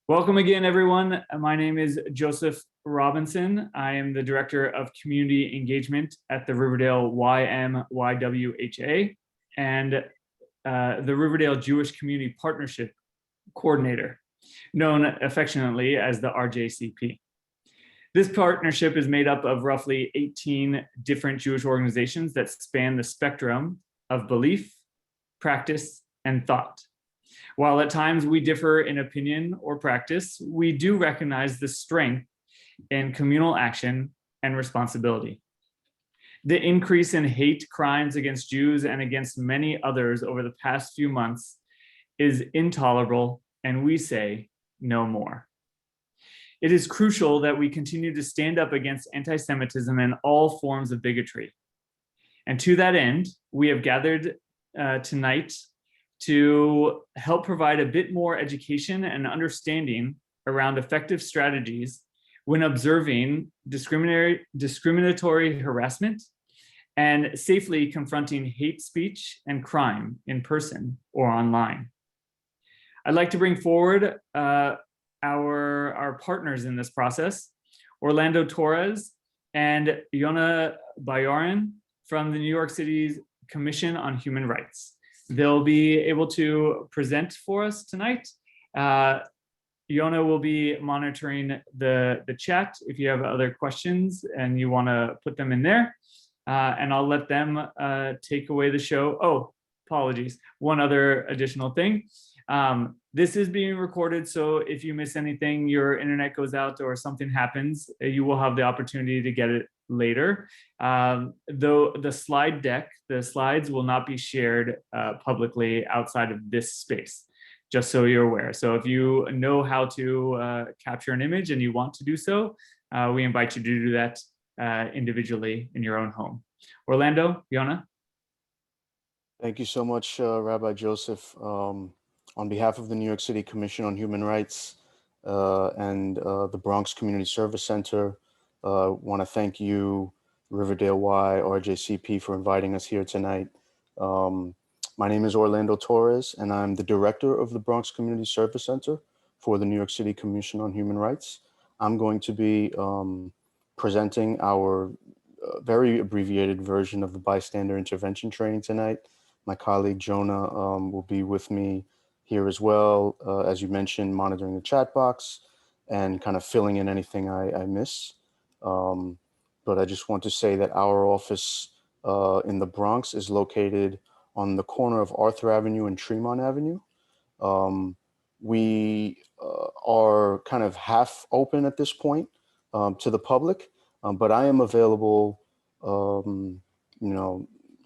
Welcome again, everyone. My name is Joseph Robinson. I am the Director of Community Engagement at the Riverdale YMYWHA and the Riverdale Jewish Community Partnership Coordinator, known affectionately as the RJCP. This partnership is made up of roughly 18 different Jewish organizations that span the spectrum of belief, practice, and thought. While at times we differ in opinion or practice, we do recognize the strength in communal action and responsibility. The increase in hate crimes against Jews and against many others over the past few months is intolerable, and we say no more. It is crucial that we continue to stand up against anti-Semitism and all forms of bigotry. And to that end, we have gathered tonight to help provide a bit more education and understanding around effective strategies when observing discriminatory harassment and safely confronting hate speech and crime in person or online. I'd like to bring forward our partners in this process, Orlando Torres and Yona Bayarin from the New York City's Commission on Human Rights. They'll be able to present for us tonight. Yona will be monitoring the chat if you have other questions and you want to put them in there. And I'll let them take away the show. Oh, apologies. One other additional thing. This is being recorded, so if you miss anything, your internet goes out or something happens, you will have the opportunity to get it later. Though the slide deck, the slides will not be shared publicly outside of this space, just so you're aware. So if you know how to capture an image and you want to do so, we invite you to do that individually in your own home. Orlando, Yona? Thank you so much, Rabbi Joseph. On behalf of the New York City Commission on Human Rights and the Bronx Community Service Center, want to thank you, Riverdale Y, RJCP, for inviting us here tonight. My name is Orlando Torres, and I'm the director of the Bronx Community Service Center for the New York City Commission on Human Rights. I'm going to be presenting our very abbreviated version of the bystander intervention training tonight. My colleague Jonah will be with me here as well, as you mentioned, monitoring the chat box and kind of filling in anything I miss. But I just want to say that our office in the Bronx is located on the corner of Arthur Avenue and Tremont Avenue. We are kind of half open at this point to the public, but I am available,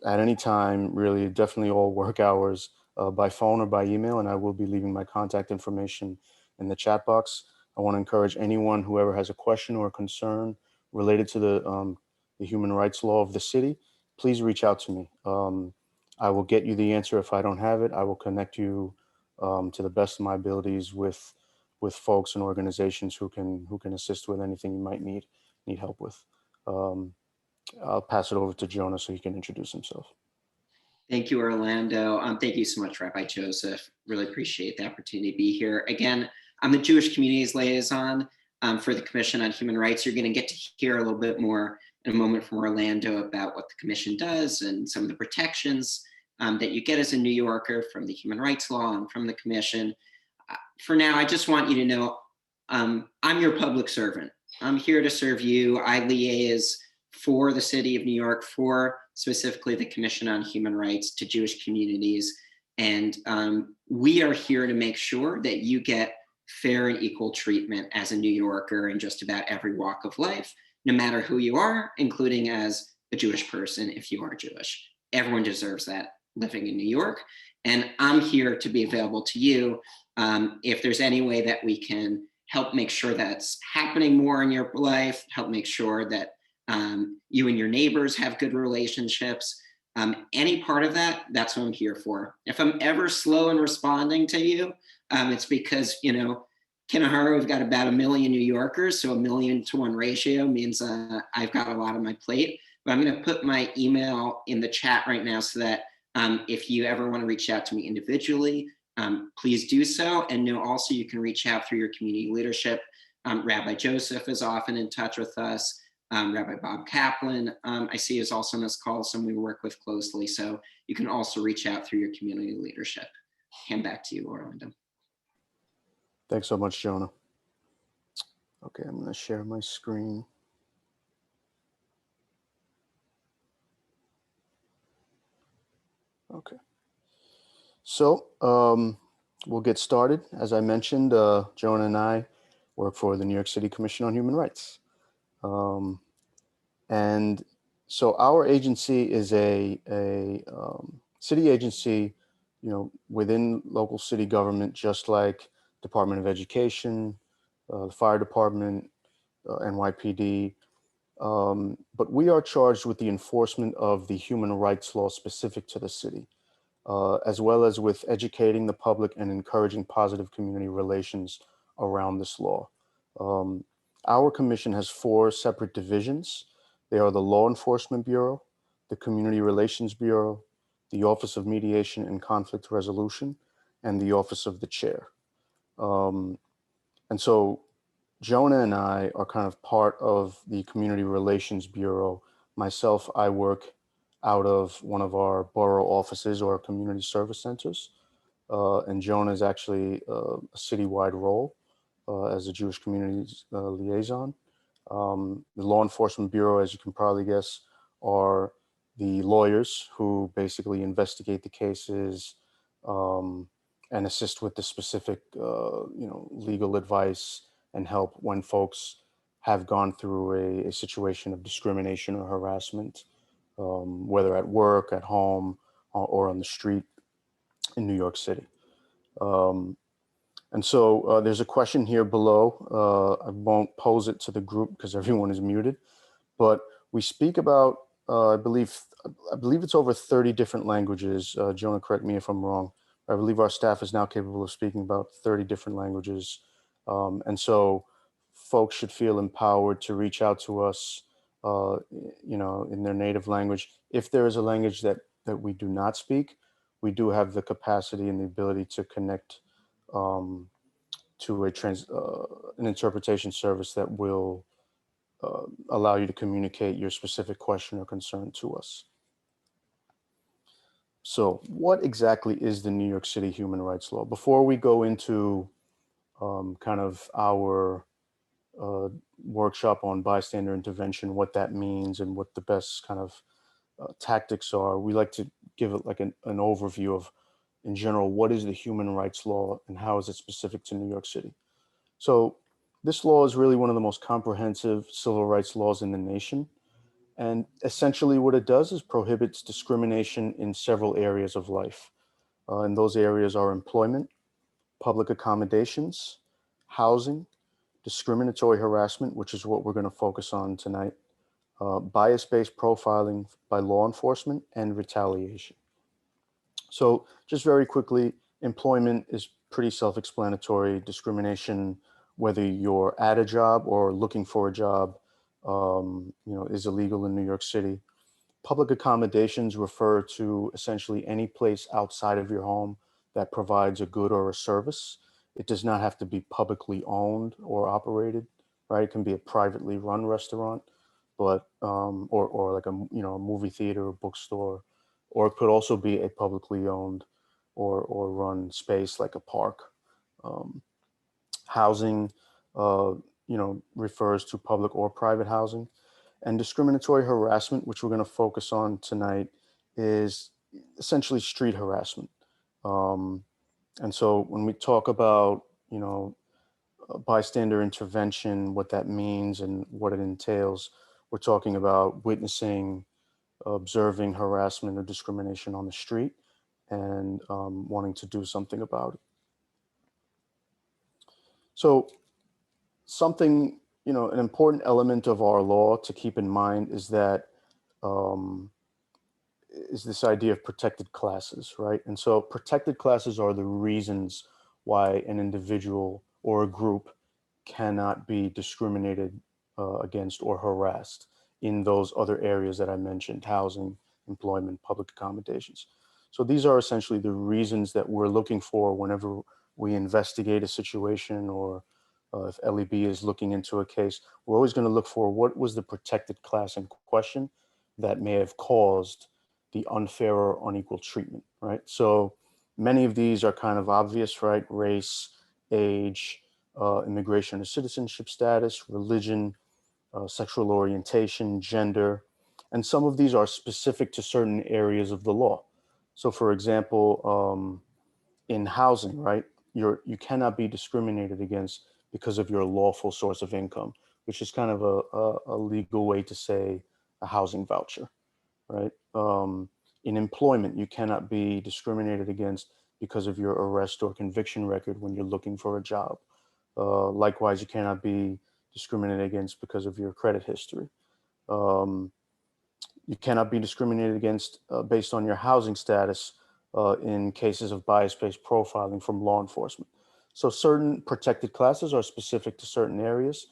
at any time, really, definitely all work hours, by phone or by email, and I will be leaving my contact information in the chat box. I want to encourage anyone, whoever has a question or a concern related to the human rights law of the city, please reach out to me. I will get you the answer. If I don't have it, I will connect you to the best of my abilities with folks and organizations who can assist with anything you might need help with. I'll pass it over to Jonah so he can introduce himself. Thank you, Orlando. Thank you so much, Rabbi Joseph. Really appreciate the opportunity to be here. Again, I'm the Jewish Communities Liaison for the Commission on Human Rights. You're going to get to hear a little bit more in a moment from Orlando about what the Commission does and some of the protections that you get as a New Yorker from the human rights law and from the Commission. For now, I just want you to know I'm your public servant. I'm here to serve you. I liaise for the city of New York, for specifically the Commission on Human Rights to Jewish communities. And we are here to make sure that you get fair and equal treatment as a New Yorker in just about every walk of life, no matter who you are, including as a Jewish person if you are Jewish. Everyone deserves that living in New York. And I'm here to be available to you if there's any way that we can help make sure that's happening more in your life, help make sure that you and your neighbors have good relationships. Any part of that, that's what I'm here for. If I'm ever slow in responding to you, it's because, Kanahara, we've got about 1 million New Yorkers, so 1,000,000 to 1 ratio means I've got a lot on my plate. But I'm going to put my email in the chat right now so that if you ever want to reach out to me individually, please do so. And know also you can reach out through your community leadership. Rabbi Joseph is often in touch with us. Rabbi Bob Kaplan, I see, is also on this call, someone we work with closely. So you can also reach out through your community leadership. Hand back to you, Orlando. Thanks so much, Jonah. Okay, I'm going to share my screen. Okay. So we'll get started. As I mentioned, Jonah and I work for the New York City Commission on Human Rights. And so our agency is a city agency, within local city government, just like Department of Education, the Fire Department, NYPD. But we are charged with the enforcement of the human rights law specific to the city, as well as with educating the public and encouraging positive community relations around this law. Our commission has 4 separate divisions. They are the Law Enforcement Bureau, the Community Relations Bureau, the Office of Mediation and Conflict Resolution, and the Office of the Chair. And so Jonah and I are kind of part of the Community Relations Bureau. Myself, I work out of one of our borough offices or community service centers. And Jonah is actually a citywide role as a Jewish communities liaison. The Law Enforcement Bureau, as you can probably guess, are the lawyers who basically investigate the cases and assist with the specific, legal advice and help when folks have gone through a situation of discrimination or harassment, whether at work, at home, or on the street in New York City. And so there's a question here below. I won't pose it to the group because everyone is muted, but we speak about, I believe it's over 30 different languages. Jonah, correct me if I'm wrong. I believe our staff is now capable of speaking about 30 different languages. And so folks should feel empowered to reach out to us, in their native language. If there is a language that we do not speak, we do have the capacity and the ability to connect to an interpretation service that will allow you to communicate your specific question or concern to us. So what exactly is the New York City human rights law? Before we go into kind of our workshop on bystander intervention, what that means and what the best kind of tactics are, we like to give it like an overview of, in general, what is the human rights law and how is it specific to New York City? So this law is really one of the most comprehensive civil rights laws in the nation. And essentially what it does is prohibits discrimination in several areas of life. And those areas are employment, public accommodations, housing, discriminatory harassment, which is what we're going to focus on tonight, bias-based profiling by law enforcement, and retaliation. So just very quickly, employment is pretty self-explanatory. Discrimination, whether you're at a job or looking for a job, is illegal in New York City. Public accommodations refer to essentially any place outside of your home that provides a good or a service. It does not have to be publicly owned or operated, right? It can be a privately run restaurant, but or like a movie theater or bookstore, or it could also be a publicly owned or run space like a park. Housing, refers to public or private housing. And discriminatory harassment, which we're going to focus on tonight, is essentially street harassment. And so when we talk about, bystander intervention, what that means and what it entails, we're talking about witnessing, observing harassment or discrimination on the street and wanting to do something about it. So something, an important element of our law to keep in mind is that is this idea of protected classes, right? And so protected classes are the reasons why an individual or a group cannot be discriminated against or harassed in those other areas that I mentioned: housing, employment, public accommodations. So these are essentially the reasons that we're looking for whenever we investigate a situation, or if LEB is looking into a case. We're always going to look for what was the protected class in question that may have caused the unfair or unequal treatment, right? So many of these are kind of obvious, right? Race, age, immigration or citizenship status, religion, sexual orientation, gender, and some of these are specific to certain areas of the law. So for example, in housing, right, you cannot be discriminated against because of your lawful source of income, which is kind of a legal way to say a housing voucher, right? In employment, you cannot be discriminated against because of your arrest or conviction record when you're looking for a job. Likewise, you cannot be discriminated against because of your credit history. Um, you cannot be discriminated against based on your housing status in cases of bias-based profiling from law enforcement. So certain protected classes are specific to certain areas.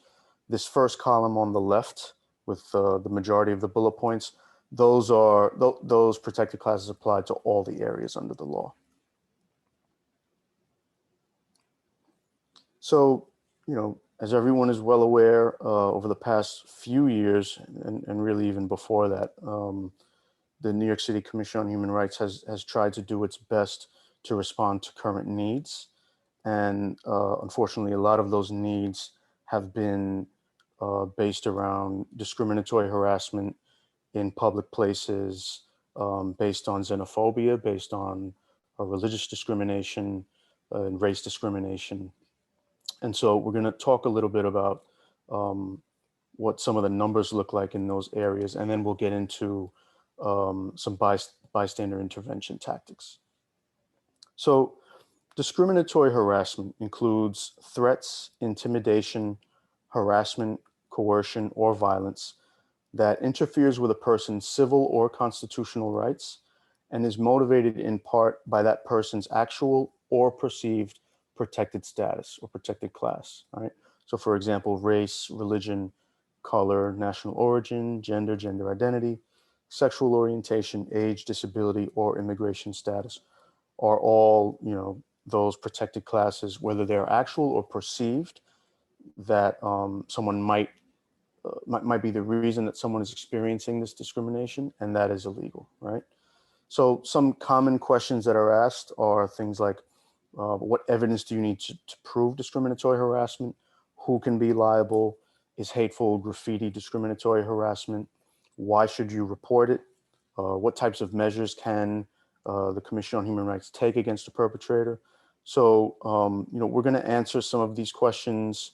This first column on the left with the majority of the bullet points, those protected classes apply to all the areas under the law. So, as everyone is well aware, over the past few years, and really even before that, the New York City Commission on Human Rights has tried to do its best to respond to current needs. And unfortunately, a lot of those needs have been based around discriminatory harassment in public places, based on xenophobia, based on religious discrimination, and race discrimination. And so we're going to talk a little bit about what some of the numbers look like in those areas, and then we'll get into some bystander intervention tactics. So discriminatory harassment includes threats, intimidation, harassment, coercion, or violence that interferes with a person's civil or constitutional rights and is motivated in part by that person's actual or perceived protected status or protected class, right? So for example, race, religion, color, national origin, gender identity, sexual orientation, age, disability, or immigration status are all, those protected classes, whether they're actual or perceived, that someone might be the reason that someone is experiencing this discrimination, and that is illegal, right? So some common questions that are asked are things like, what evidence do you need to prove discriminatory harassment? Who can be liable? Is hateful graffiti discriminatory harassment? Why should you report it? What types of measures can the Commission on Human Rights take against the perpetrator? So, we're going to answer some of these questions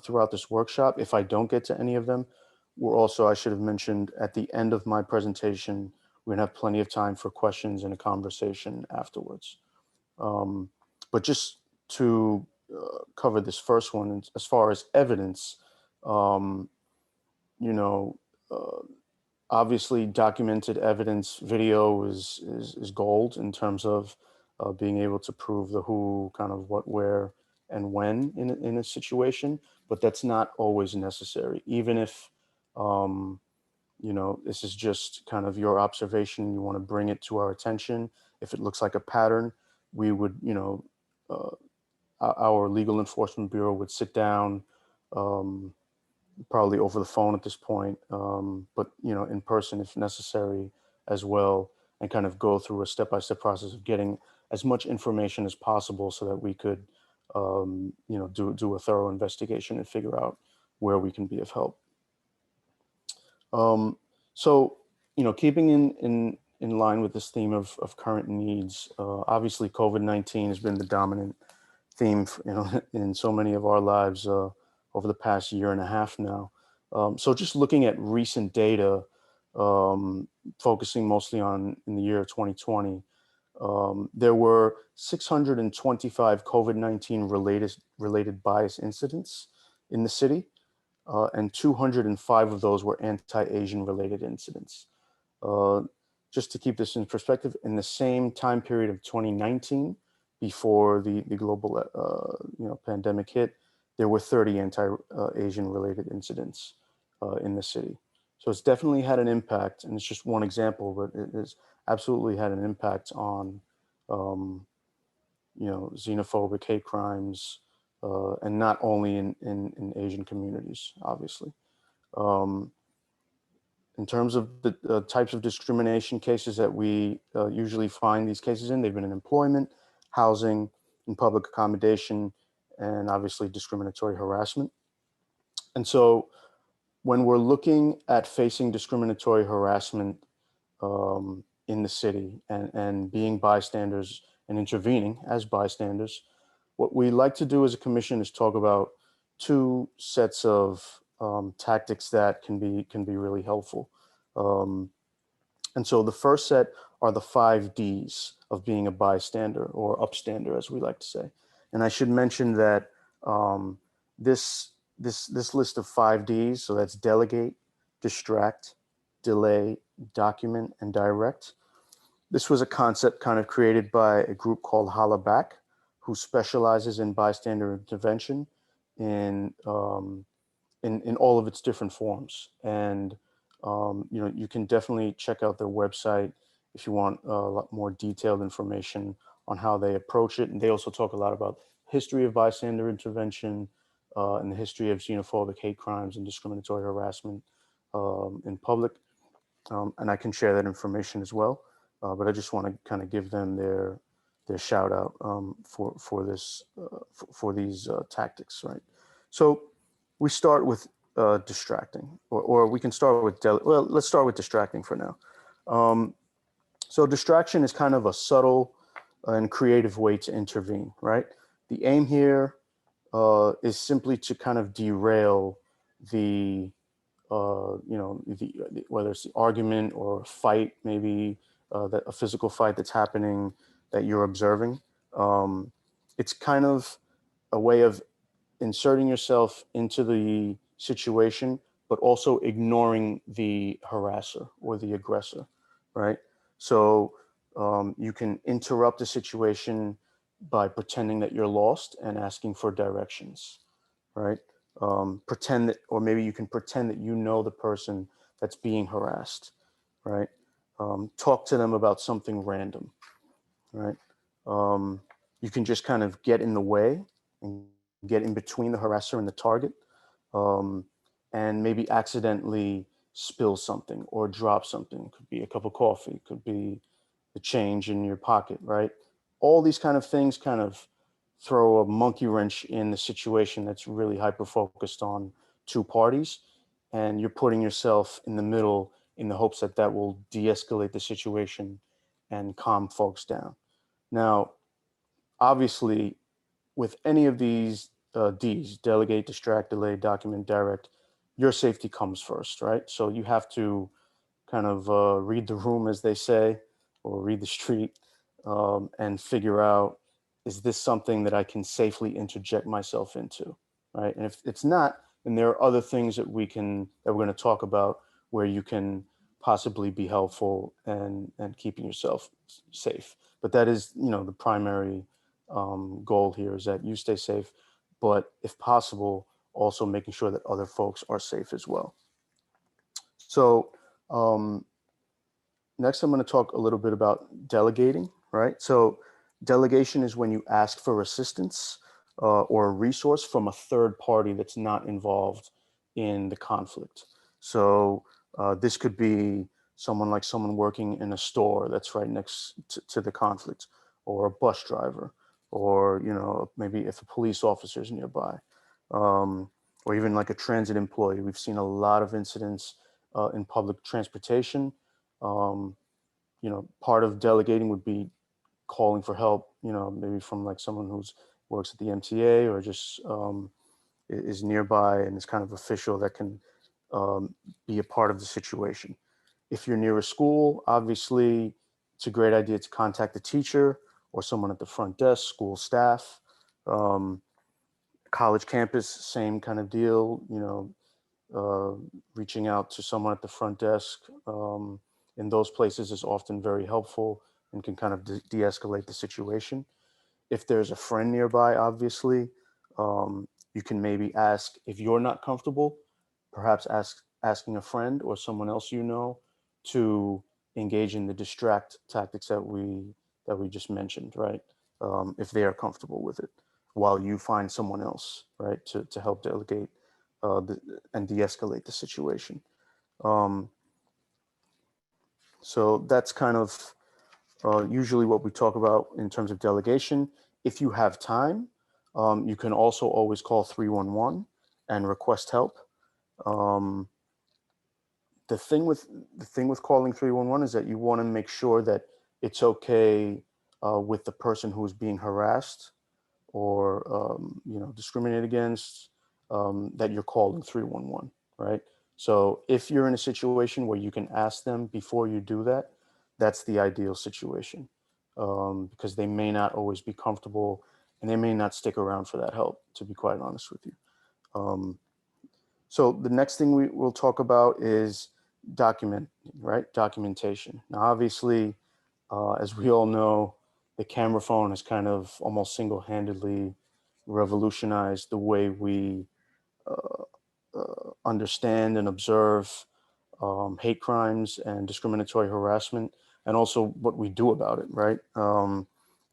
throughout this workshop. If I don't get to any of them, I should have mentioned at the end of my presentation, we're going to have plenty of time for questions and a conversation afterwards. But just to cover this first one, as far as evidence, obviously documented evidence, video is gold in terms of being able to prove the who, kind of what, where, and when in a situation, but that's not always necessary. Even if, this is just kind of your observation, you want to bring it to our attention. If it looks like a pattern, we would, our legal enforcement bureau would sit down, probably over the phone at this point, but in person if necessary as well, and kind of go through a step-by-step process of getting as much information as possible so that we could do a thorough investigation and figure out where we can be of help. So keeping in line with this theme of current needs, obviously COVID-19 has been the dominant theme in so many of our lives over the past year and a half now. So just looking at recent data, focusing mostly on in the year 2020, there were 625 COVID-19 related bias incidents in the city, and 205 of those were anti-Asian related incidents. Just to keep this in perspective, in the same time period of 2019, before the global pandemic hit, there were 30 anti-Asian related incidents in the city. So it's definitely had an impact, and it's just one example, but it is absolutely had an impact on, xenophobic hate crimes, and not only in Asian communities, obviously. Um, in terms of the types of discrimination cases that we usually find these cases in, they've been in employment, housing, in public accommodation, and obviously discriminatory harassment. And so when we're looking at facing discriminatory harassment in the city and being bystanders and intervening as bystanders, what we like to do as a commission is talk about two sets of tactics that can be really helpful. Um, and so the first set are the 5 Ds of being a bystander or upstander, as we like to say. And I should mention that um, this list of 5 Ds, so that's delegate, distract, delay, document, and direct. This was a concept kind of created by a group called Holla Back, who specializes in bystander intervention in in all of its different forms. And you can definitely check out their website if you want a lot more detailed information on how they approach it. And they also talk a lot about history of bystander intervention and the history of xenophobic hate crimes and discriminatory harassment in public. And I can share that information as well. But I just want to kind of give them their shout out for this for these tactics, right? So we start with distracting, or we can start with well, let's start with distracting for now. So distraction is kind of a subtle and creative way to intervene, right? The aim here is simply to kind of derail the whether it's the argument or a fight, maybe that a physical fight that's happening that you're observing. It's kind of a way of inserting yourself into the situation, but also ignoring the harasser or the aggressor, right? So you can interrupt the situation by pretending that you're lost and asking for directions, right? Pretend that, or maybe you can pretend that you know the person that's being harassed, right? Talk to them about something random, right? You can just kind of get in the way and get in between the harasser and the target, um, and maybe accidentally spill something or drop something. It could be a cup of coffee, it could be the change in your pocket, right? All these kind of things kind of throw a monkey wrench in the situation that's really hyper focused on two parties. And you're putting yourself in the middle in the hopes that that will de-escalate the situation and calm folks down. Now, obviously, with any of these Ds, delegate, distract, delay, document, direct, your safety comes first, right? So you have to kind of read the room, as they say, or read the street, and figure out, is this something that I can safely interject myself into, right? And if it's not, then there are other things that we're going to talk about where you can possibly be helpful and keeping yourself safe. But that is, the primary goal here is that you stay safe, but if possible, also making sure that other folks are safe as well. So um, next, I'm going to talk a little bit about delegating, right? So delegation is when you ask for assistance or a resource from a third party that's not involved in the conflict. So this could be someone working in a store that's right next to the conflict, or a bus driver, or maybe if a police officer is nearby, or even like a transit employee. We've seen a lot of incidents in public transportation. um, Part of delegating would be calling for help, maybe from like someone who's works at the MTA or just is nearby and is kind of official that can be a part of the situation. If you're near a school, obviously it's a great idea to contact the teacher or someone at the front desk, school staff. Um, College campus, same kind of deal, reaching out to someone at the front desk in those places is often very helpful and can kind of de-escalate the situation. If there's a friend nearby, obviously, you can maybe ask, if you're not comfortable, perhaps asking a friend or someone else to engage in the distract tactics that we just mentioned, right? If they are comfortable with it, while you find someone else, right, to help delegate and de-escalate the situation. So that's kind of usually what we talk about in terms of delegation. If you have time, you can also always call 311 and request help. The thing with calling 311 is that you want to make sure that it's okay with the person who's being harassed or discriminated against, that you're calling 311, right? So if you're in a situation where you can ask them before you do that, that's the ideal situation, because they may not always be comfortable and they may not stick around for that help, to be quite honest with you. So the next thing we will talk about is documentation. Now, obviously, as we all know, the camera phone has kind of almost single-handedly revolutionized the way we understand and observe hate crimes and discriminatory harassment, and also what we do about it, right?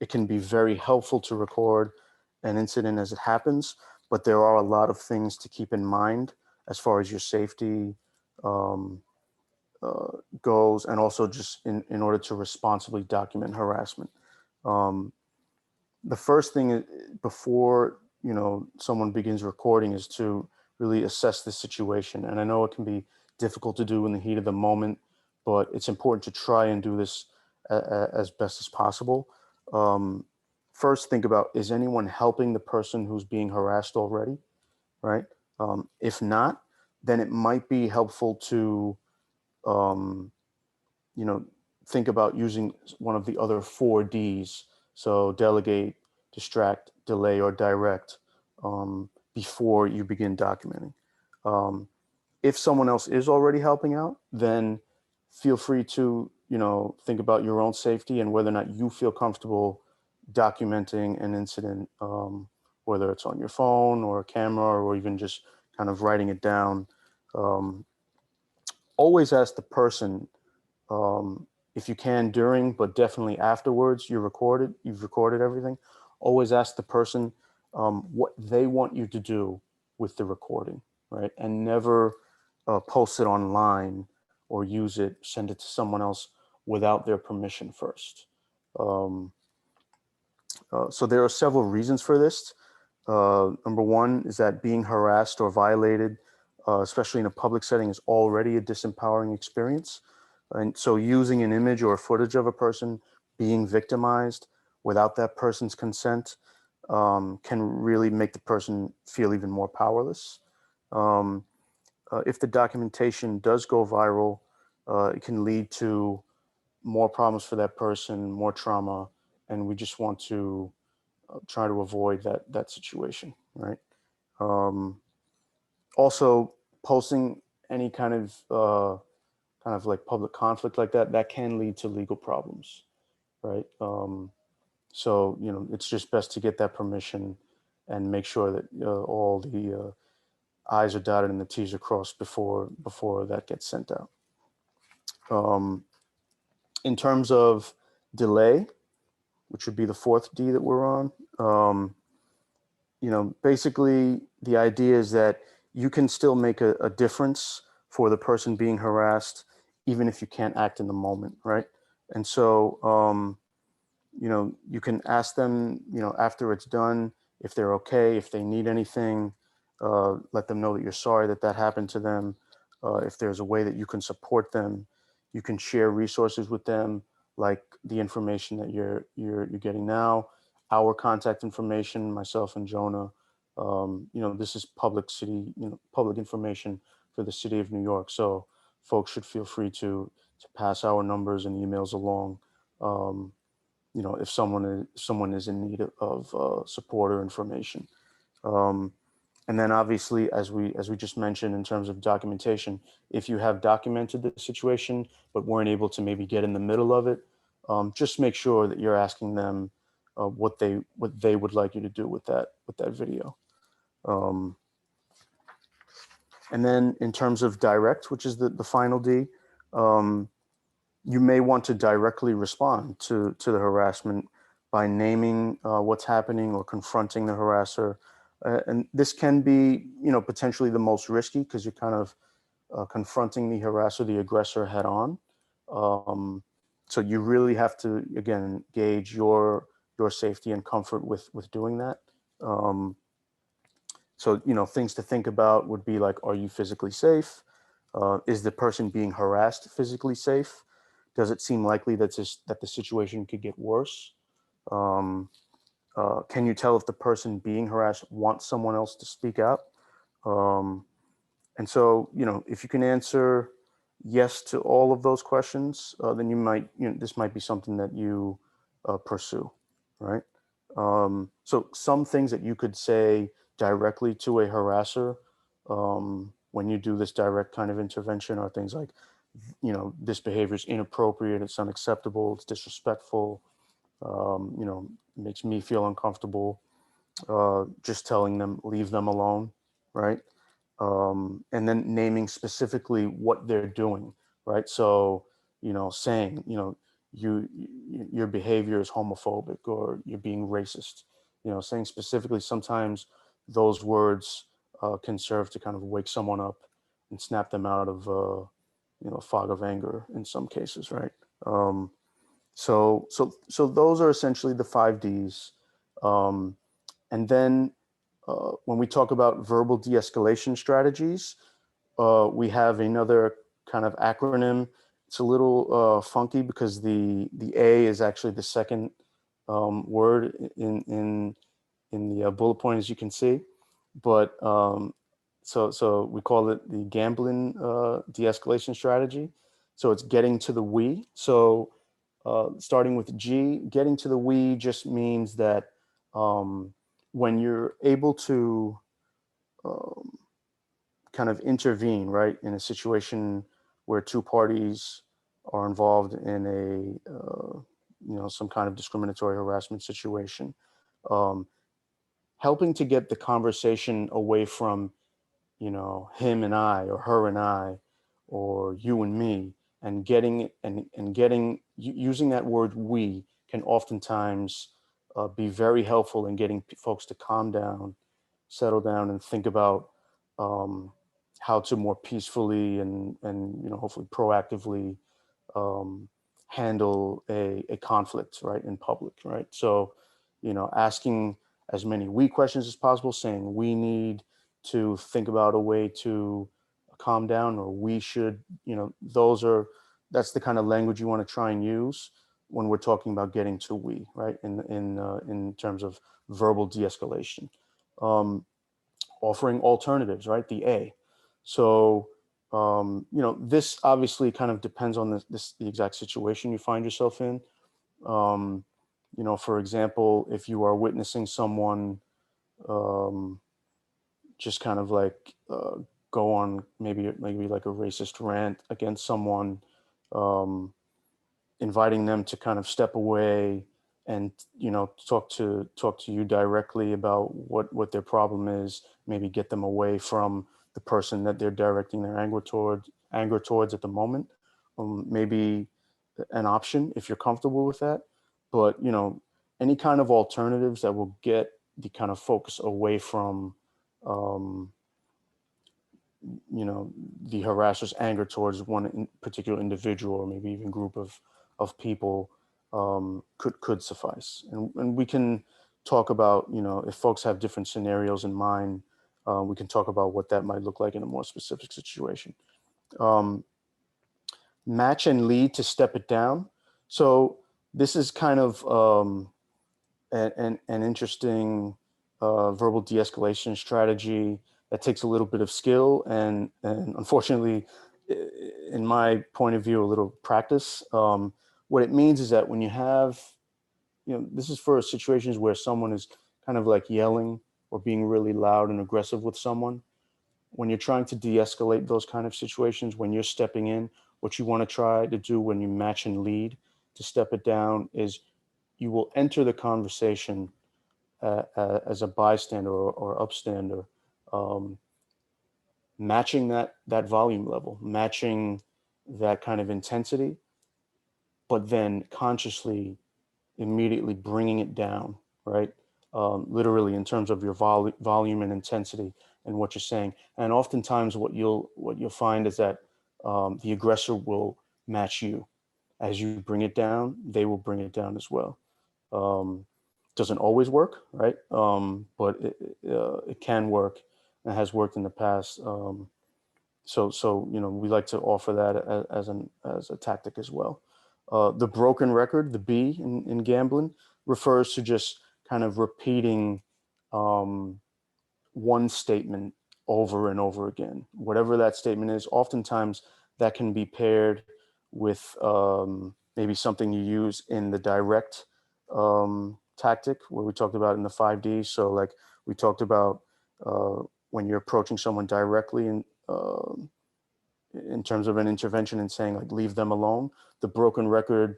It can be very helpful to record an incident as it happens, but there are a lot of things to keep in mind as far as your safety goes, and also just in order to responsibly document harassment. The first thing before someone begins recording is to really assess the situation. And I know it can be difficult to do in the heat of the moment, but it's important to try and do this as best as possible. First, think about, is anyone helping the person who's being harassed already, right? If not, then it might be helpful to think about using one of the other 4 Ds. So delegate, distract, delay, or direct, before you begin documenting. If someone else is already helping out, then feel free to, think about your own safety and whether or not you feel comfortable documenting an incident, whether it's on your phone or a camera or even just kind of writing it down. Always ask the person, if you can during, but definitely afterwards you've recorded everything, always ask the person what they want you to do with the recording, right? And never post it online or send it to someone else without their permission first. So there are several reasons for this. Number one is that being harassed or violated, especially in a public setting, is already a disempowering experience. And so using an image or footage of a person being victimized without that person's consent can really make the person feel even more powerless. If the documentation does go viral, it can lead to more problems for that person, more trauma, and we just want to try to avoid that situation, right? Also, posting any kind of like public conflict like that can lead to legal problems, right? So it's just best to get that permission and make sure that all the I's are dotted and the T's are crossed before that gets sent out. In terms of delay, which would be the 4th D that we're on, basically the idea is that you can still make a difference for the person being harassed, even if you can't act in the moment, right? And so, you can ask them, after it's done, if they're okay, if they need anything, let them know that you're sorry that happened to them. If there's a way that you can support them, you can share resources with them, like the information that you're getting now, our contact information, myself and Jonah. This is public information for the city of New York. So folks should feel free to pass our numbers and emails along. If someone is in need of support or information. And then obviously, as we just mentioned, in terms of documentation, if you have documented the situation but weren't able to maybe get in the middle of it, just make sure that you're asking them what they would like you to do with that video. And then in terms of direct, which is the final D, You may want to directly respond to the harassment by naming what's happening or confronting the harasser. And this can be, potentially the most risky because you're kind of confronting the harasser, the aggressor head on. So you really have to, again, gauge your safety and comfort with doing that. So, things to think about would be like, are you physically safe? Is the person being harassed physically safe? Does it seem likely that the situation could get worse? Can you tell if the person being harassed wants someone else to speak out? And so, if you can answer yes to all of those questions, then this might be something that you pursue, right? So some things that you could say directly to a harasser when you do this direct kind of intervention are things like, this behavior is inappropriate, it's unacceptable, it's disrespectful, makes me feel uncomfortable. Just telling them, leave them alone, right? And then naming specifically what they're doing, right? So, saying, your behavior is homophobic or you're being racist, saying specifically, sometimes those words can serve to kind of wake someone up and snap them out of, fog of anger in some cases, right? So those are essentially the 5 Ds. And then when we talk about verbal de-escalation strategies, we have another kind of acronym. It's a little funky because the A is actually the second word in the bullet point, as you can see. But so we call it the gambling de-escalation strategy. So it's getting to the we. So starting with G, getting to the we just means that when you're able to kind of intervene, right, in a situation where two parties are involved in some kind of discriminatory harassment situation, helping to get the conversation away from, him and I, or her and I, or you and me, and using that word we can oftentimes be very helpful in getting folks to calm down, settle down, and think about how to more peacefully and hopefully proactively handle a conflict, right, in public, right? So, asking as many we questions as possible, saying we need to think about a way to calm down, or we should, that's the kind of language you want to try and use when we're talking about getting to we, right, in terms of verbal de-escalation. Offering alternatives, right, the A. So, this obviously kind of depends on the exact situation you find yourself in. For example, if you are witnessing someone just kind of like go on maybe like a racist rant against someone, inviting them to kind of step away and talk to you directly about what their problem is, maybe get them away from the person that they're directing their anger towards at the moment, maybe an option if you're comfortable with that. But any kind of alternatives that will get the kind of focus away from the harasser's anger towards one particular individual, or maybe even group of people, could suffice. And we can talk about, if folks have different scenarios in mind, we can talk about what that might look like in a more specific situation. Match and lead to step it down. So this is kind of an interesting verbal de-escalation strategy that takes a little bit of skill and unfortunately, in my point of view, a little practice. What it means is that when you have, this is for situations where someone is kind of like yelling or being really loud and aggressive with someone. When you're trying to de-escalate those kind of situations, when you're stepping in, what you want to try to do when you match and lead to step it down is you will enter the conversation as a bystander or upstander, matching that volume level, matching that kind of intensity, but then consciously immediately bringing it down, right? Literally in terms of your volume and intensity and what you're saying. And oftentimes what you'll find is that the aggressor will match you. As you bring it down, they will bring it down as well. Um, doesn't always work, right? But it can work and has worked in the past. So we like to offer that as a tactic as well. The broken record, the B in gambling, refers to just kind of repeating one statement over and over again. Whatever that statement is, oftentimes that can be paired with maybe something you use in the direct tactic, where we talked about in the 5D. So like we talked about when you're approaching someone directly and in terms of an intervention and saying like leave them alone. The broken record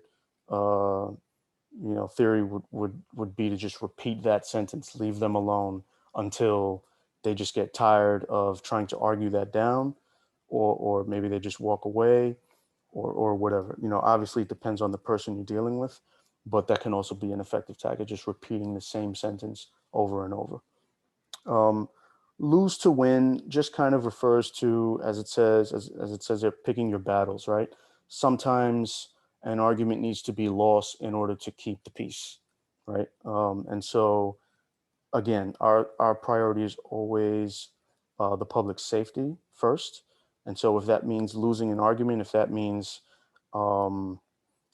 theory would be to just repeat that sentence, leave them alone, until they just get tired of trying to argue that down, or maybe they just walk away, or whatever. Obviously it depends on the person you're dealing with, but that can also be an effective tactic, just repeating the same sentence over and over. Lose to win just kind of refers to, as it says there, picking your battles, right? Sometimes an argument needs to be lost in order to keep the peace, right? And so again, our priority is always the public safety first. And so if that means losing an argument, if that means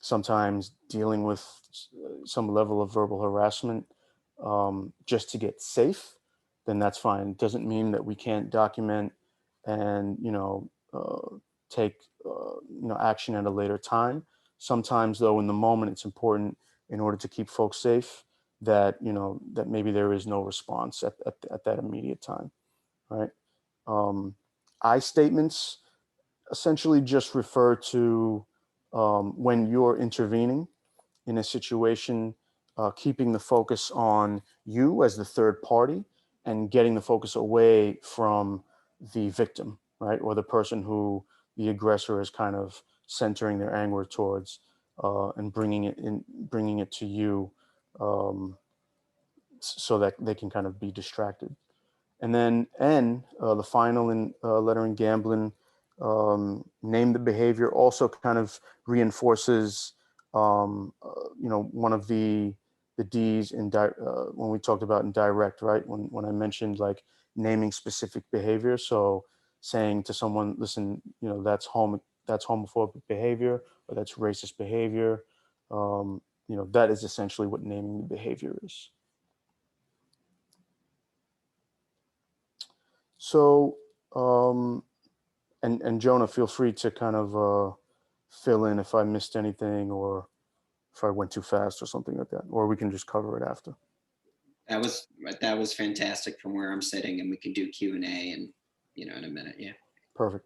sometimes dealing with some level of verbal harassment just to get safe, then that's fine. It doesn't mean that we can't document and take action at a later time. Sometimes, though, in the moment, it's important in order to keep folks safe that that maybe there is no response at that immediate time, right? I statements essentially just refer to when you're intervening in a situation, keeping the focus on you as the third party and getting the focus away from the victim, right? Or the person who the aggressor is kind of centering their anger towards, and bringing it to you, so that they can kind of be distracted. And then N, the final letter in gambling, name the behavior, also kind of reinforces, one of the D's when we talked about indirect, right? When I mentioned like naming specific behavior. So saying to someone, listen, that's homophobic behavior, or that's racist behavior. That is essentially what naming the behavior is. So, and Jonah, feel free to kind of fill in if I missed anything, or if I went too fast or something like that, or we can just cover it after. That was fantastic from where I'm sitting, and we can do Q&A and in a minute. Yeah. Perfect.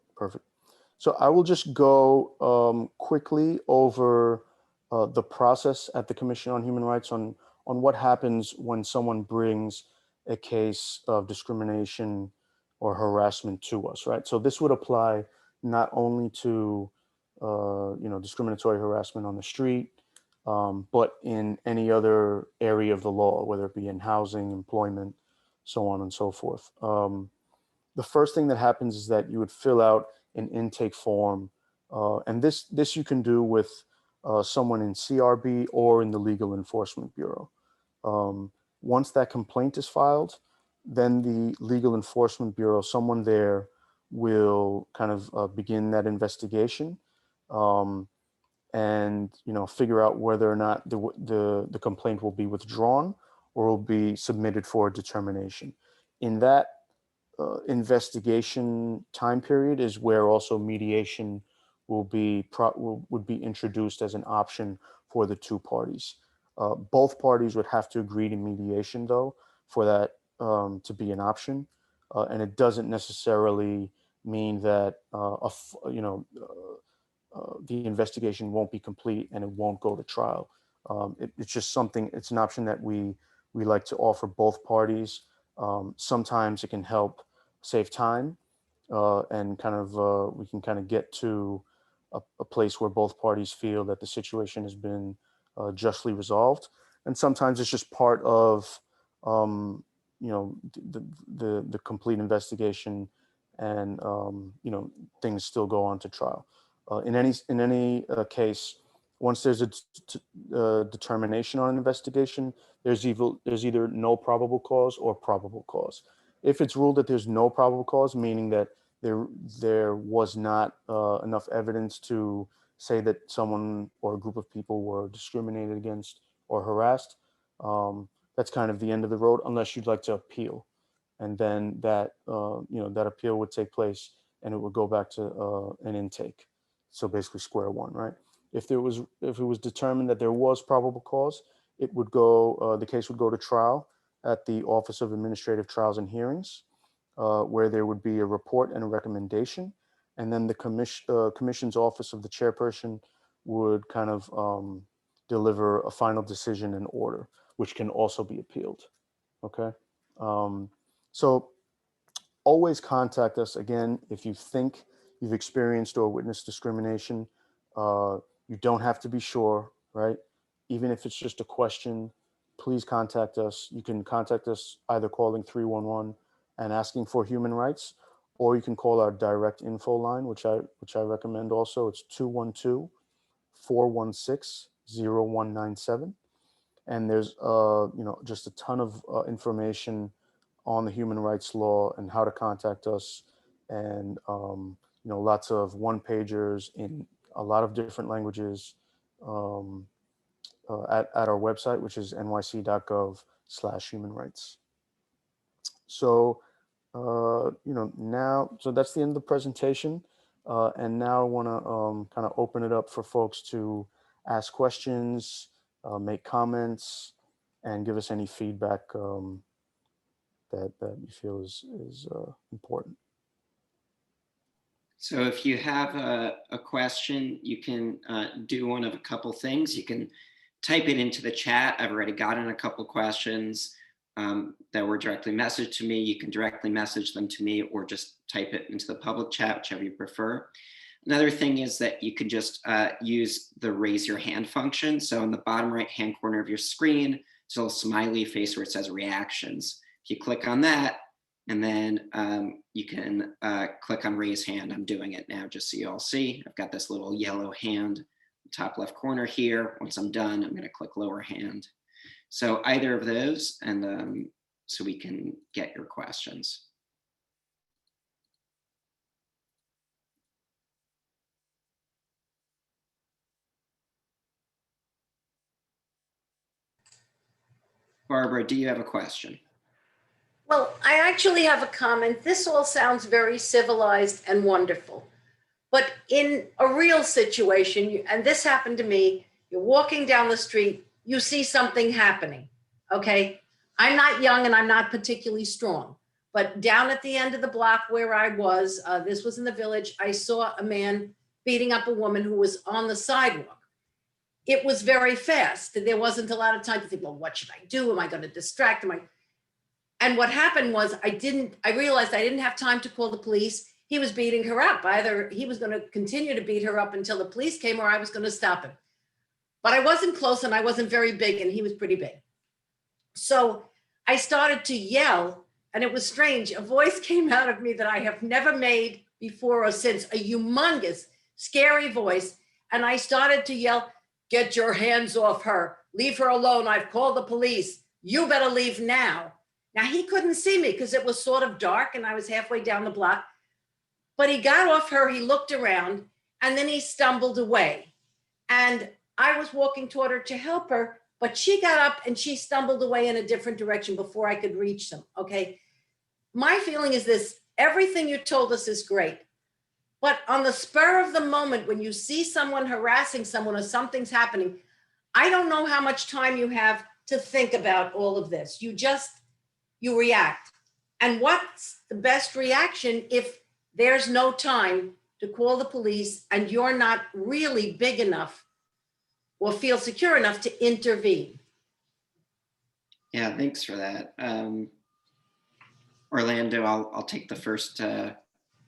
So I will just go quickly over the process at the Commission on Human Rights on what happens when someone brings a case of discrimination or harassment to us, right? So this would apply not only to discriminatory harassment on the street, but in any other area of the law, whether it be in housing, employment, so on and so forth. The first thing that happens is that you would fill out an intake form, and this you can do with someone in CRB or in the Legal Enforcement Bureau. Once that complaint is filed, then the Legal Enforcement Bureau, someone there will kind of begin that investigation, and figure out whether or not the complaint will be withdrawn or will be submitted for determination. In that investigation time period is where also mediation would be introduced as an option for the two parties. Both parties would have to agree to mediation, though, for that to be an option, and it doesn't necessarily mean that the investigation won't be complete and it won't go to trial. It's just something. It's an option that we like to offer both parties. Sometimes it can help save time, and kind of we can kind of get to a place where both parties feel that the situation has been justly resolved. And sometimes it's just part of, you know, the complete investigation, and things still go on to trial. In any case, once there's a determination on an investigation, there's either no probable cause or probable cause. If it's ruled that there's no probable cause, meaning that there was not enough evidence to say that someone or a group of people were discriminated against or harassed, that's kind of the end of the road, unless you'd like to appeal, and then that that appeal would take place, and it would go back to an intake. So basically square one, right? If it was determined that there was probable cause, it would go, the case would go to trial at the Office of Administrative Trials and Hearings, where there would be a report and a recommendation, and then the commission's office of the chairperson would kind of deliver a final decision and order, which can also be appealed. Okay, so always contact us again if you think you've experienced or witnessed discrimination. You don't have to be sure, right? Even if it's just a question, please contact us. You can contact us either calling 311 and asking for human rights, or you can call our direct info line, which I recommend also. It's 212-416-0197. And there's just a ton of information on the human rights law and how to contact us, and lots of one-pagers in a lot of different languages at our website, which is nyc.gov/human rights. So now, so that's the end of the presentation, and now I want to kind of open it up for folks to ask questions, make comments, and give us any feedback that you feel is important. So if you have a question, you can do one of a couple things. You can type it into the chat. I've already gotten a couple questions that were directly messaged to me. You can directly message them to me, or just type it into the public chat, whichever you prefer. Another thing is that you can just use the raise your hand function. So in the bottom right-hand corner of your screen, there's a little smiley face where it says reactions. If you click on that, and then you can click on raise hand. I'm doing it now just so you all see. I've got this little yellow hand, top left corner here. Once I'm done, I'm gonna click lower hand. So either of those, and so we can get your questions. Barbara, do you have a question? Well, I actually have a comment. This all sounds very civilized and wonderful. But in a real situation, and this happened to me, you're walking down the street, you see something happening, okay? I'm not young and I'm not particularly strong, but down at the end of the block where I was, this was in the village, I saw a man beating up a woman who was on the sidewalk. It was very fast. There wasn't a lot of time to think, well, what should I do? Am I going to distract? And what happened was I realized I didn't have time to call the police. He was beating her up. Either he was going to continue to beat her up until the police came, or I was going to stop him. But I wasn't close and I wasn't very big, and he was pretty big. So I started to yell, and it was strange. A voice came out of me that I have never made before or since, a humongous, scary voice. And I started to yell, "Get your hands off her. Leave her alone. I've called the police. You better leave now." Now, he couldn't see me because it was sort of dark and I was halfway down the block, but he got off her, he looked around, and then he stumbled away. And I was walking toward her to help her, but she got up and she stumbled away in a different direction before I could reach them, okay? My feeling is this: everything you told us is great, but on the spur of the moment, when you see someone harassing someone or something's happening, I don't know how much time you have to think about all of this. You react. And what's the best reaction if there's no time to call the police and you're not really big enough or feel secure enough to intervene? Yeah, thanks for that. Orlando, I'll take the first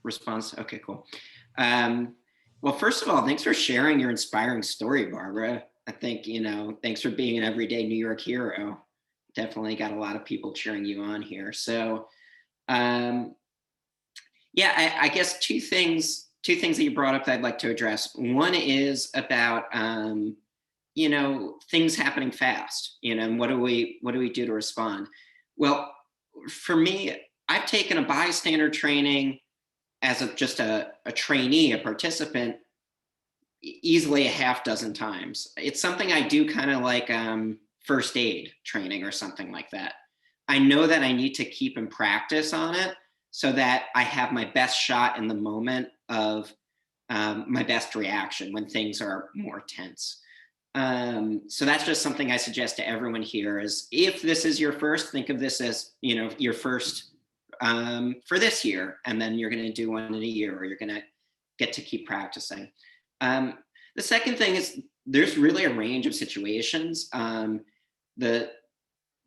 response. Okay, cool. Well, first of all, thanks for sharing your inspiring story, Barbara. I think, thanks for being an everyday New York hero. Definitely got a lot of people cheering you on here. So, um, yeah, I guess two things that you brought up that I'd like to address. One is about, things happening fast, and what do we do to respond? Well, for me, I've taken a bystander training as just a trainee, a participant, easily a half dozen times. It's something I do kind of like first aid training or something like that. I know that I need to keep in practice on it so that I have my best shot in the moment of my best reaction when things are more tense. So that's just something I suggest to everyone here is if this is your first, think of this as, your first for this year, and then you're going to do one in a year, or you're going to get to keep practicing. Um, the second thing is there's really a range of situations.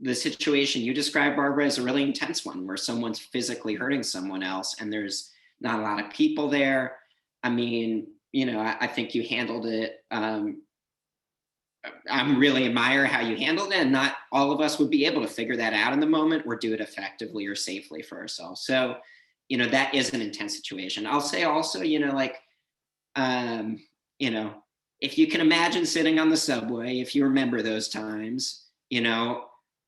The situation you described, Barbara, is a really intense one where someone's physically hurting someone else and there's not a lot of people there. I mean, I think you handled it. I'm really admire how you handled it, and not all of us would be able to figure that out in the moment or do it effectively or safely for ourselves. So, that is an intense situation. I'll say also, um, if you can imagine sitting on the subway, if you remember those times,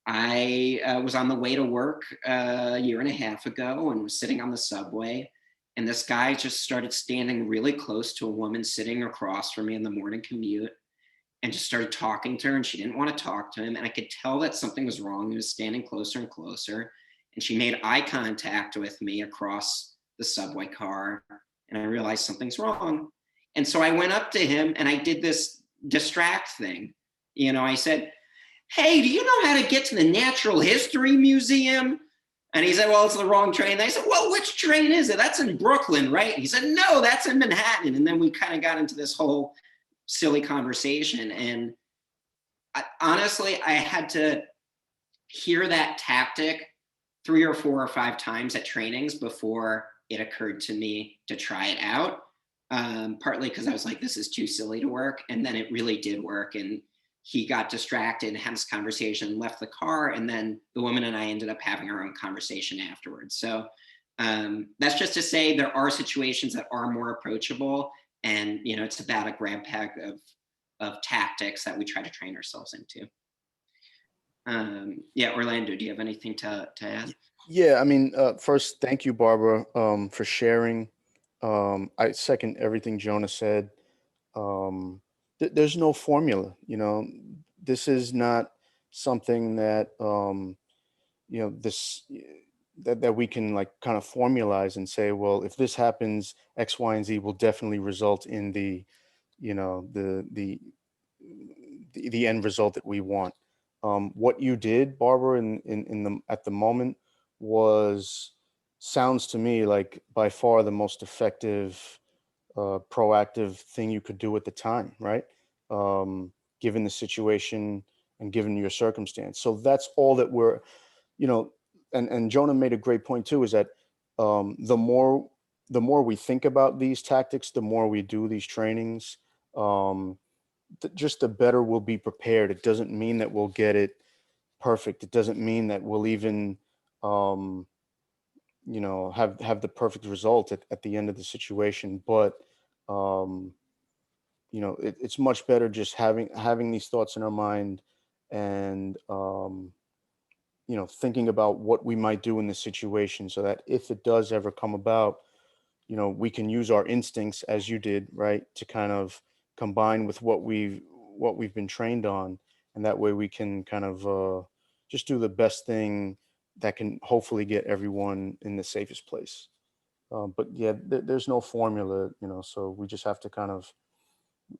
I was on the way to work a year and a half ago and was sitting on the subway, and this guy just started standing really close to a woman sitting across from me in the morning commute, and just started talking to her, and she didn't want to talk to him. And I could tell that something was wrong. He was standing closer and closer, and she made eye contact with me across the subway car, and I realized something's wrong. And so I went up to him and I did this distract thing. I said, "Hey, do you know how to get to the Natural History Museum?" And he said, "Well, it's the wrong train." And I said, "Well, which train is it? That's in Brooklyn, right?" And he said, "No, that's in Manhattan." And then we kind of got into this whole silly conversation. And honestly, I had to hear that tactic 3 or 4 or 5 times at trainings before it occurred to me to try it out. Partly because I was like, this is too silly to work. And then it really did work. And he got distracted and had this conversation, left the car. And then the woman and I ended up having our own conversation afterwards. So that's just to say there are situations that are more approachable. And, it's about a grab bag of tactics that we try to train ourselves into. Yeah, Orlando, do you have anything to add? Yeah, I mean, first, thank you, Barbara, for sharing. I second everything Jonah said. There's no formula, This is not something that this that we can like kind of formalize and say, well, if this happens, X, Y, and Z will definitely result in the, the end result that we want. What you did, Barbara, in the at the moment sounds to me like by far the most effective proactive thing you could do at the time, right? Given the situation and given your circumstance. So that's all that we're, and Jonah made a great point too, is that the more we think about these tactics, the more we do these trainings, just the better we'll be prepared. It doesn't mean that we'll get it perfect. It doesn't mean that we'll even, have the perfect result at the end of the situation. But, it's much better just having these thoughts in our mind and, thinking about what we might do in this situation so that if it does ever come about, we can use our instincts as you did, right, to kind of combine with what we've been trained on, and that way we can kind of just do the best thing that can hopefully get everyone in the safest place. But yeah, there's no formula, so we just have to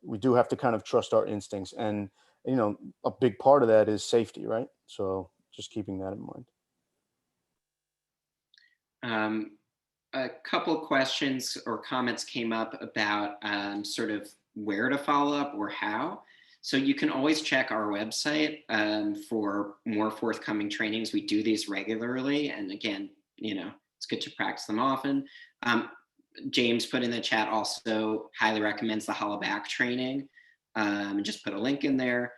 we do have to kind of trust our instincts, and a big part of that is safety, right? So just keeping that in mind. A couple of questions or comments came up about sort of where to follow up or how. So you can always check our website for more forthcoming trainings. We do these regularly. And again, it's good to practice them often. James put in the chat also highly recommends the Hollaback training. And just put a link in there,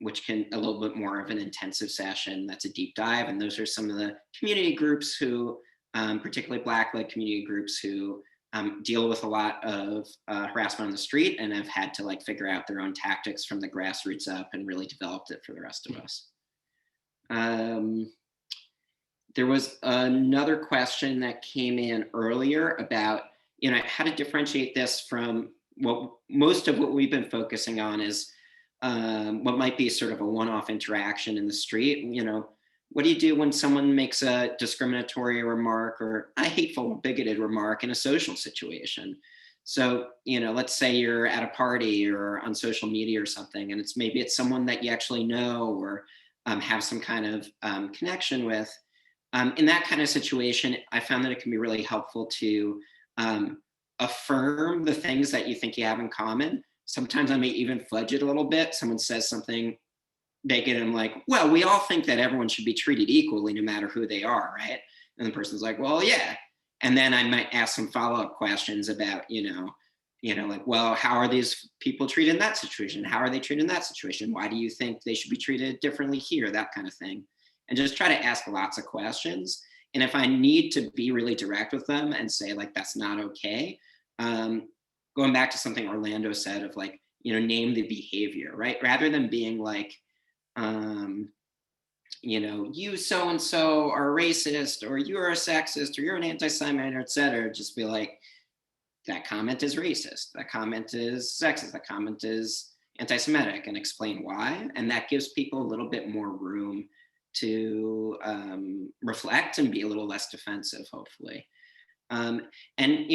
which can a little bit more of an intensive session. That's a deep dive. And those are some of the community groups who, particularly Black-led community groups who deal with a lot of harassment on the street and have had to like figure out their own tactics from the grassroots up and really developed it for the rest of us. There was another question that came in earlier about, how to differentiate this from what most of what we've been focusing on is what might be sort of a one-off interaction in the street. What do you do when someone makes a discriminatory remark or a hateful or bigoted remark in a social situation? So, let's say you're at a party or on social media or something, and maybe it's someone that you actually know or have some kind of connection with. In that kind of situation, I found that it can be really helpful to affirm the things that you think you have in common. Sometimes I may even fudge it a little bit. Someone says something naked and I'm like, well, we all think that everyone should be treated equally no matter who they are, right? And the person's like, well, yeah. And then I might ask some follow-up questions about, like, well, how are these people treated in that situation? How are they treated in that situation? Why do you think they should be treated differently here? That kind of thing. And just try to ask lots of questions. And if I need to be really direct with them and say like, that's not okay. Going back to something Orlando said of like, name the behavior, right? Rather than being like, you so-and-so are racist or you're a sexist or you're an anti-Semite, et cetera. Just be like, that comment is racist. That comment is sexist. That comment is anti-Semitic, and explain why. And that gives people a little bit more room to reflect and be a little less defensive, hopefully. And,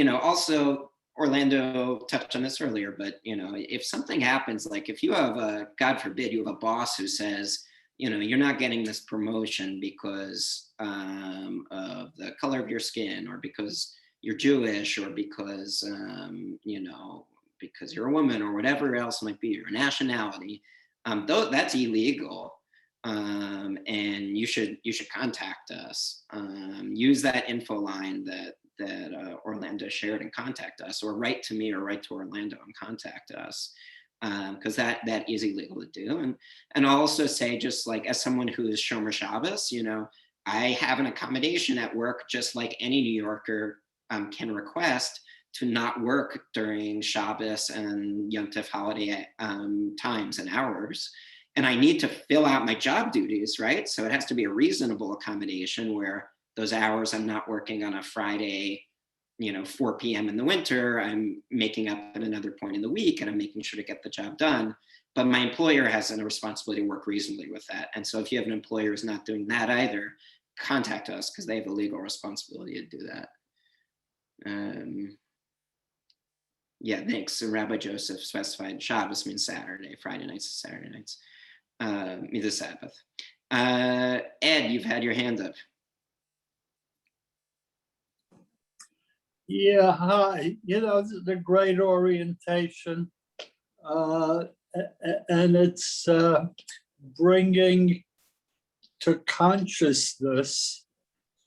also Orlando touched on this earlier, but, if something happens, like if you have God forbid, you have a boss who says, you're not getting this promotion because of the color of your skin or because you're Jewish or because, because you're a woman or whatever else might be, your nationality, that's illegal. And you should contact us. Use that info line that Orlando shared and contact us, or write to me or write to Orlando and contact us, because that is illegal to do. And I'll also say, just like as someone who is Shomer Shabbos, I have an accommodation at work just like any New Yorker can request to not work during Shabbos and Yom Tov holiday times and hours. And I need to fill out my job duties, right? So it has to be a reasonable accommodation where those hours I'm not working on a Friday, 4 p.m. in the winter, I'm making up at another point in the week and I'm making sure to get the job done. But my employer has a responsibility to work reasonably with that. And so if you have an employer who's not doing that either, contact us because they have a legal responsibility to do that. Yeah, thanks. So Rabbi Joseph specified Shabbos means Saturday, Friday nights to Saturday nights, means the Sabbath. Ed, you've had your hand up. Yeah, hi. The great orientation, and it's bringing to consciousness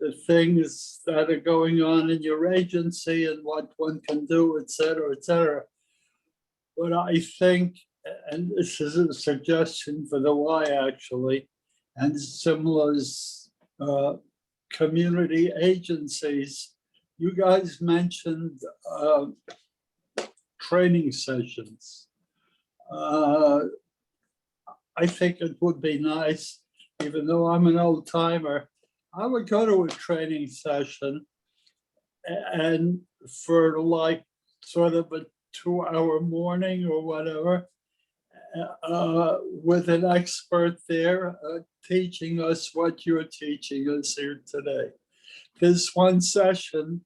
the things that are going on in your agency and what one can do, et cetera, et cetera. But I think, and this is a suggestion for the Y actually, and similar as community agencies, you guys mentioned training sessions. I think it would be nice, even though I'm an old timer, I would go to a training session and for like sort of a 2-hour morning or whatever, with an expert there teaching us what you're teaching us here today. This one session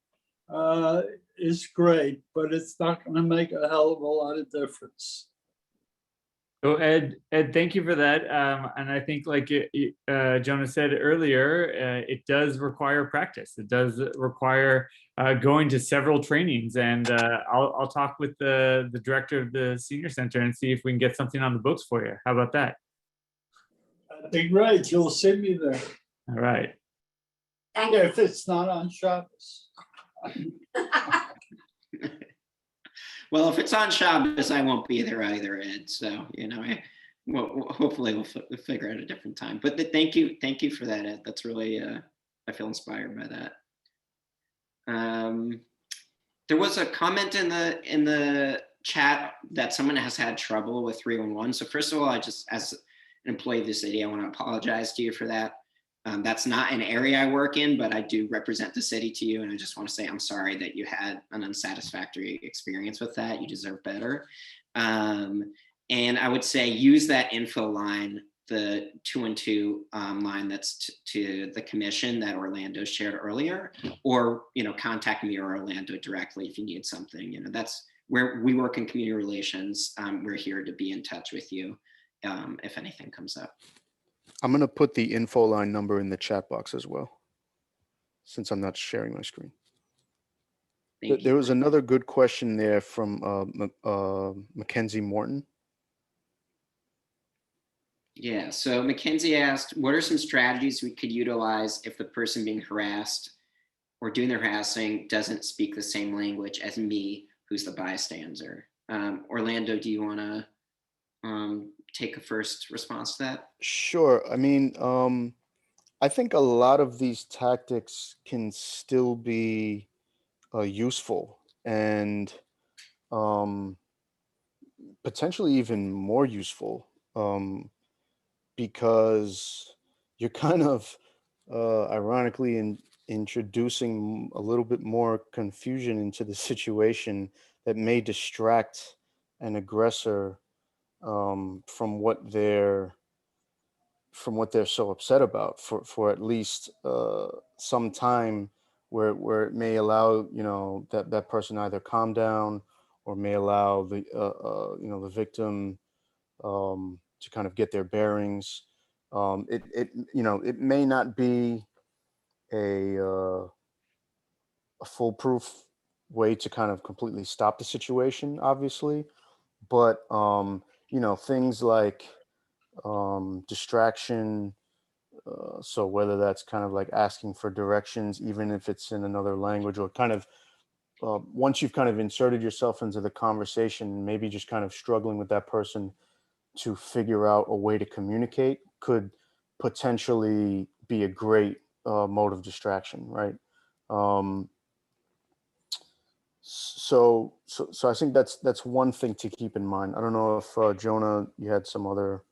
is great, but it's not going to make a hell of a lot of difference. So Ed, thank you for that. And I think, like Jonah said earlier, it does require practice. It does require going to several trainings. And I'll talk with the director of the senior center and see if we can get something on the books for you. How about that? That'd be great. You'll see me there. All right. Thank Yeah, you. if it's not on Shabbos. Well, if it's on Shabbos, I won't be there either, Ed. So, hopefully we'll figure out a different time. But thank you for that, Ed. That's really, I feel inspired by that. There was a comment in the chat that someone has had trouble with 311. So first of all, I just, as an employee of the city, I want to apologize to you for that. That's not an area I work in, but I do represent the city to you. And I just want to say, I'm sorry that you had an unsatisfactory experience with that. You deserve better. And I would say use that info line, the 212 line that's to the commission that Orlando shared earlier, or, contact me or Orlando directly if you need something. That's where we work in community relations. We're here to be in touch with you if anything comes up. I'm going to put the info line number in the chat box as well, since I'm not sharing my screen. Thank There you. was another good question there from Mackenzie Morton. Yeah, so Mackenzie asked, what are some strategies we could utilize if the person being harassed or doing the harassing doesn't speak the same language as me, who's the bystander? Orlando, do you want to take a first response to that? Sure. I mean, I think a lot of these tactics can still be useful and potentially even more useful because you're kind of ironically introducing a little bit more confusion into the situation that may distract an aggressor from what they're so upset about for at least some time, where it may allow that person either calm down or may allow the victim to kind of get their bearings. It may not be a foolproof way to kind of completely stop the situation, obviously, but things like distraction. So whether that's kind of like asking for directions, even if it's in another language, or kind of once you've kind of inserted yourself into the conversation, maybe just kind of struggling with that person to figure out a way to communicate could potentially be a great mode of distraction, right? So I think that's one thing to keep in mind. I don't know if Jonah, you had some other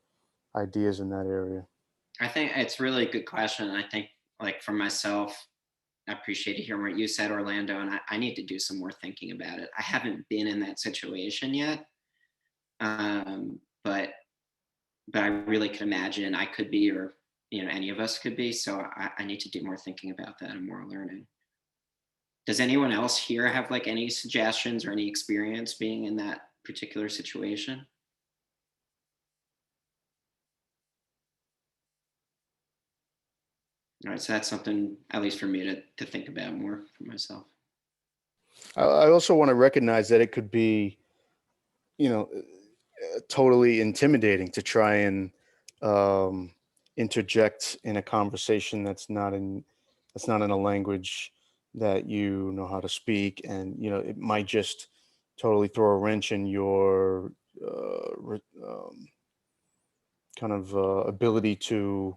ideas in that area. I think it's really a good question. I think, like, for myself, I appreciate to hear what you said, Orlando, and I need to do some more thinking about it. I haven't been in that situation yet, but I really could imagine I could be, or any of us could be. So I need to do more thinking about that and more learning. Does anyone else here have like any suggestions or any experience being in that particular situation? All right, so that's something, at least for me, to think about more for myself. I also want to recognize that it could be, totally intimidating to try and interject in a conversation that's not in a language that you know how to speak, and it might just totally throw a wrench in your kind of ability to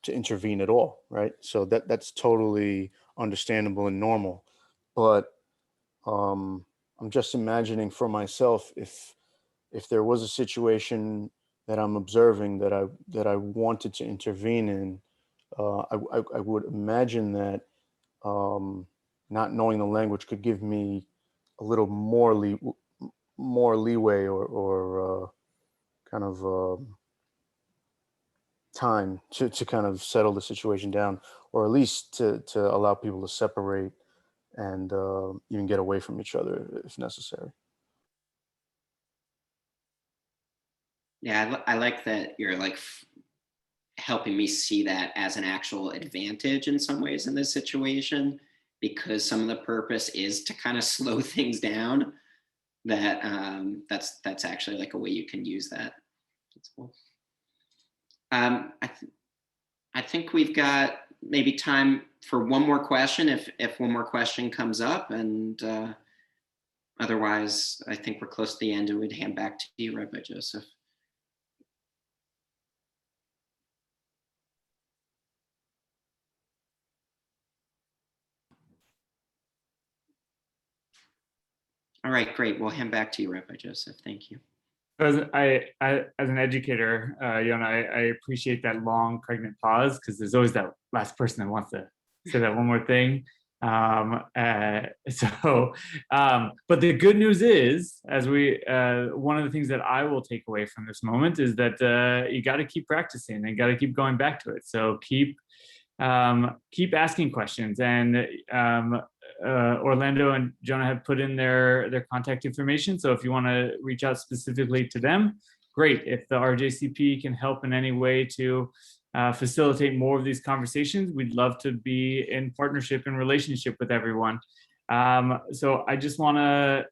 intervene at all, right? So that's totally understandable and normal. But I'm just imagining for myself, if there was a situation that I'm observing that I wanted to intervene in, I would imagine that not knowing the language could give me a little more leeway or kind of time to kind of settle the situation down, or at least to allow people to separate and even get away from each other if necessary. Yeah, I like that you're like helping me see that as an actual advantage in some ways in this situation, because some of the purpose is to kind of slow things down. That's actually like a way you can use that. That's cool. I think we've got maybe time for one more question, if one more question comes up, and otherwise, I think we're close to the end, and we'd hand back to you, Rabbi Joseph. All right, great. We'll hand back to you, Rabbi Joseph. Thank you. As an educator, Yona, I appreciate that long pregnant pause, because there's always that last person that wants to say that one more thing. But the good news is, as one of the things that I will take away from this moment is that you got to keep practicing and got to keep going back to it. So keep asking questions, and Orlando and Jonah have put in their contact information. So if you want to reach out specifically to them, great. If the RJCP can help in any way to facilitate more of these conversations, we'd love to be in partnership and relationship with everyone. So I just want to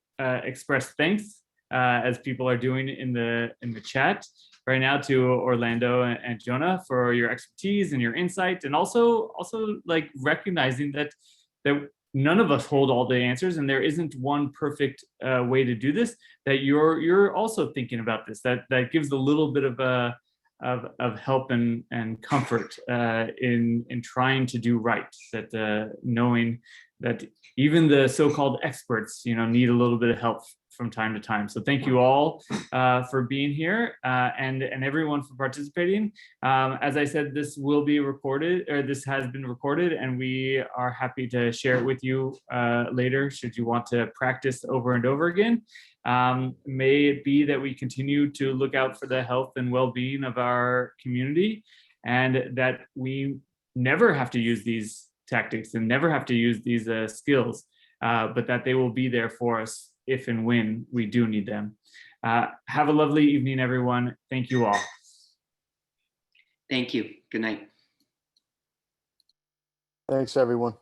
express thanks as people are doing in the chat right now to Orlando and Jonah for your expertise and your insight, and also like recognizing that none of us hold all the answers, and there isn't one perfect way to do this. That you're also thinking about this. That gives a little bit of help and comfort in trying to do right. That knowing that even the so-called experts, need a little bit of help from time to time. So thank you all for being here and everyone for participating. As I said, this will be recorded, or this has been recorded, and we are happy to share it with you later should you want to practice over and over again. May it be that we continue to look out for the health and well-being of our community, and that we never have to use these tactics and never have to use these skills, but that they will be there for us if and when we do need them. Have a lovely evening, everyone. Thank you all. Thank you. Good night. Thanks, everyone.